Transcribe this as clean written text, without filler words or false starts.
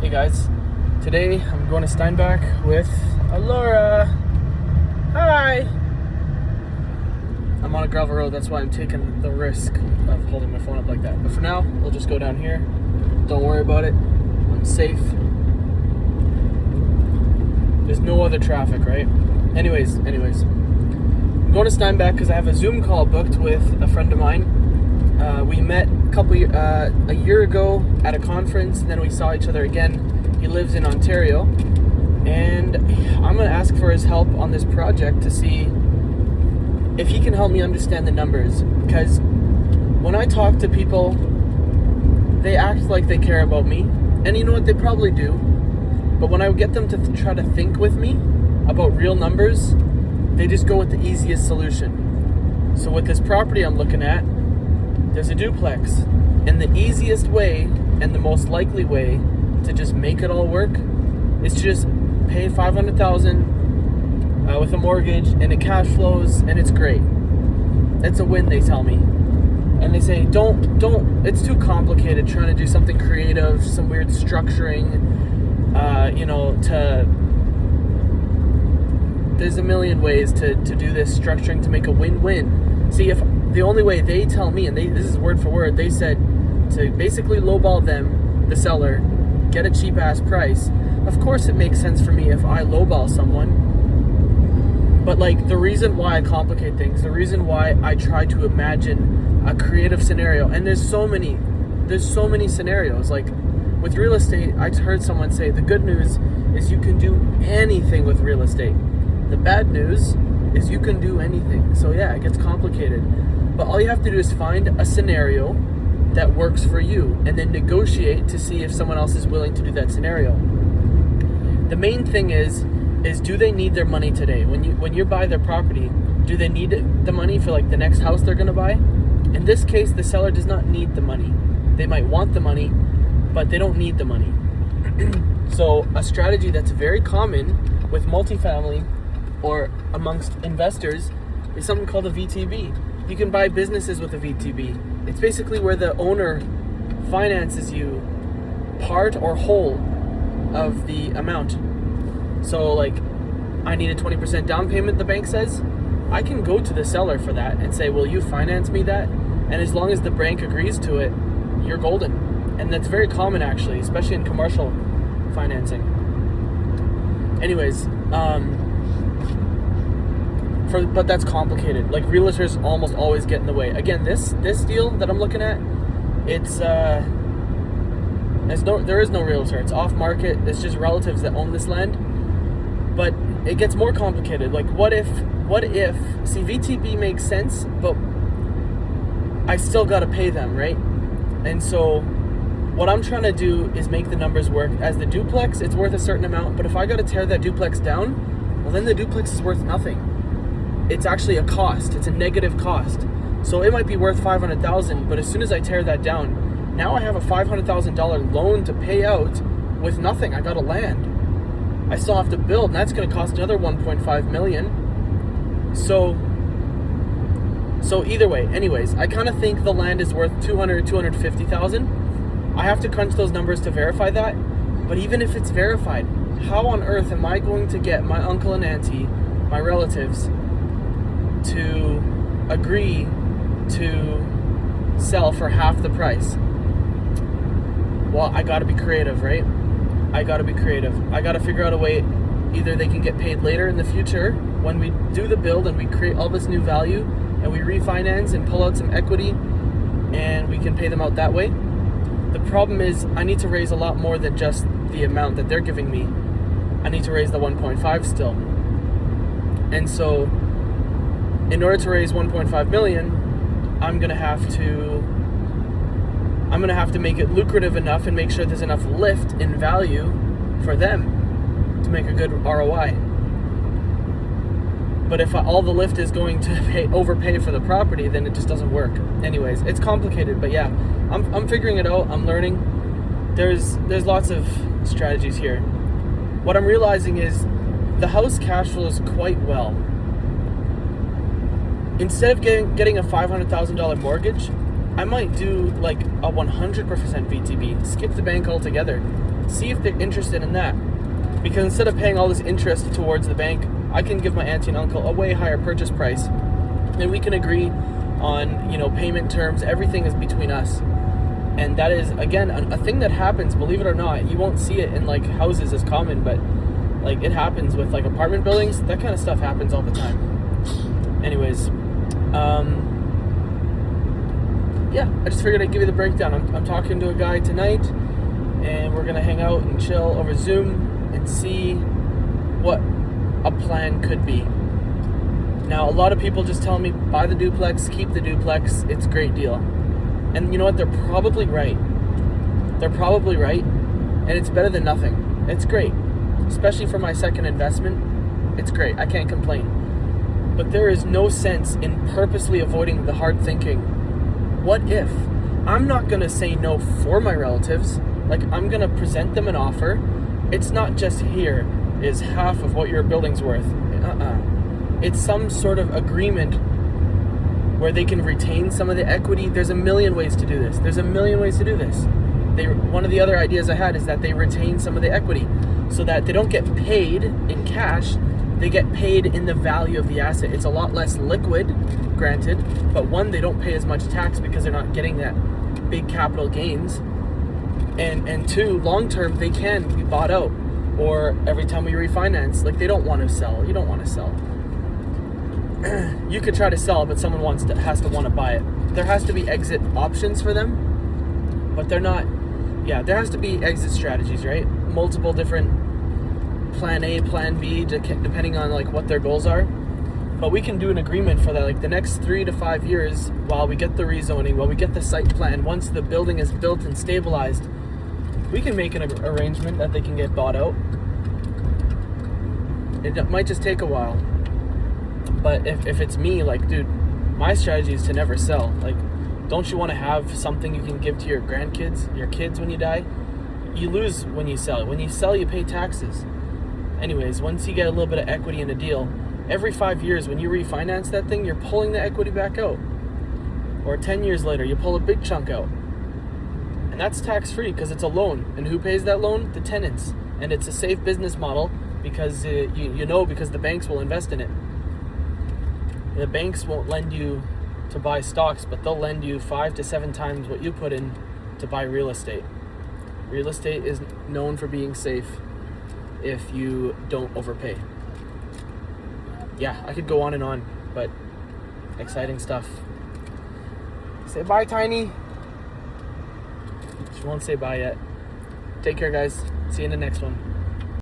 Hey guys, today I'm going to Steinbach with Laura. Hi! I'm on a gravel road, that's why I'm taking the risk of holding my phone up like that. But for now, we'll just go down here. Don't worry about it. I'm safe. There's no other traffic, right? Anyways. I'm going to Steinbach because I have a Zoom call booked with a friend of mine. We met a year ago at a conference, and then we saw each other again. He lives in Ontario, and I'm going to ask for his help on this project to see if he can help me understand the numbers. Because when I talk to people, they act like they care about me, and you know what, they probably do. But when I get them to try to think with me about real numbers, they just go with the easiest solution. So with this property I'm looking at, there's a duplex, and the easiest way and the most likely way to just make it all work is to just pay $500,000 with a mortgage, and it cash flows, and it's great. It's a win, they tell me. And they say, don't, it's too complicated trying to do something creative, some weird structuring, there's a million ways to do this structuring to make a win-win. See, if the only way they tell me, and this is word for word, they said to basically lowball them, the seller, get a cheap ass price. Of course it makes sense for me if I lowball someone, but like the reason why I complicate things, the reason why I try to imagine a creative scenario, and there's so many scenarios. Like with real estate, I heard someone say the good news is you can do anything with real estate. The bad news is you can do anything. So yeah, it gets complicated. But all you have to do is find a scenario that works for you, and then negotiate to see if someone else is willing to do that scenario. The main thing is do they need their money today? When you buy their property, do they need the money for like the next house they're gonna buy? In this case, the seller does not need the money. They might want the money, but they don't need the money. So a strategy that's very common with multifamily or amongst investors is something called a VTB. You can buy businesses with a VTB. It's basically where the owner finances you part or whole of the amount. So like, I need a 20% down payment, the bank says. I can go to the seller for that and say, will you finance me that? And as long as the bank agrees to it, you're golden. And that's very common actually, especially in commercial financing. Anyways, but that's complicated. Like realtors almost always get in the way. Again, this deal that I'm looking at, there is no realtor. It's off market. It's just relatives that own this land. But it gets more complicated. Like what if see, VTB makes sense, but I still got to pay them, right? And so what I'm trying to do is make the numbers work. As the duplex, it's worth a certain amount, but if I got to tear that duplex down, well then the duplex is worth nothing. It's actually a cost. It's a negative cost. So it might be worth $500,000, but as soon as I tear that down, now I have a $500,000 loan to pay out with nothing. I got a land. I still have to build, and that's going to cost another $1.5 million. So either way, anyways, I kind of think the land is worth $250,000. I have to crunch those numbers to verify that. But even if it's verified, how on earth am I going to get my uncle and auntie, my relatives, to agree to sell for half the price? Well, I gotta be creative, right? I gotta figure out a way, either they can get paid later in the future when we do the build and we create all this new value and we refinance and pull out some equity and we can pay them out that way. The problem is I need to raise a lot more than just the amount that they're giving me. I need to raise the 1.5 still. And so in order to raise 1.5 million, I'm gonna have to make it lucrative enough and make sure there's enough lift in value for them to make a good ROI. But if all the lift is going to overpay for the property, then it just doesn't work. Anyways, it's complicated, but yeah, I'm figuring it out. I'm learning. There's lots of strategies here. What I'm realizing is the house cash flows quite well. Instead of getting a $500,000 mortgage, I might do like a 100% VTB, skip the bank altogether. See if they're interested in that. Because instead of paying all this interest towards the bank, I can give my auntie and uncle a way higher purchase price. And we can agree on, payment terms. Everything is between us. And that is, again, a thing that happens, believe it or not. You won't see it in, like, houses as common, but, like, it happens with, like, apartment buildings. That kind of stuff happens all the time. Anyways, yeah, I just figured I'd give you the breakdown. I'm talking to a guy tonight, and we're going to hang out and chill over Zoom and see what a plan could be. Now, a lot of people just tell me, buy the duplex, keep the duplex, it's a great deal. And you know what? They're probably right. They're probably right. And it's better than nothing. It's great. Especially for my second investment. It's great. I can't complain. But there is no sense in purposely avoiding the hard thinking. What if? I'm not going to say no for my relatives. Like, I'm going to present them an offer. It's not just here is half of what your building's worth. It's some sort of agreement where they can retain some of the equity. There's a million ways to do this. One of the other ideas I had is that they retain some of the equity so that they don't get paid in cash. They get paid in the value of the asset. It's a lot less liquid, granted, but one, they don't pay as much tax because they're not getting that big capital gains. And two, long term, they can be bought out. Or every time we refinance, like, they don't want to sell. You don't want to sell. You could try to sell, but someone has to want to buy it. There has to be exit options for them, but they're not. Yeah, there has to be exit strategies, right? Multiple different plan A, plan B, depending on, like, what their goals are. But we can do an agreement for that, like, the next 3 to 5 years, while we get the rezoning, while we get the site plan. Once the building is built and stabilized, we can make an arrangement that they can get bought out. It might just take a while. But if it's me, like, dude, my strategy is to never sell. Like, don't you want to have something you can give to your grandkids, your kids when you die? You lose when you sell. When you sell, you pay taxes. Anyways, once you get a little bit of equity in a deal, every 5 years when you refinance that thing, you're pulling the equity back out. Or 10 years later, you pull a big chunk out. And that's tax-free because it's a loan. And who pays that loan? The tenants. And it's a safe business model because because the banks will invest in it. The banks won't lend you to buy stocks, but they'll lend you 5 to 7 times what you put in to buy real estate. Real estate is known for being safe if you don't overpay. Yeah, I could go on and on, but exciting stuff. Say bye, Tiny. She won't say bye yet. Take care, guys. See you in the next one.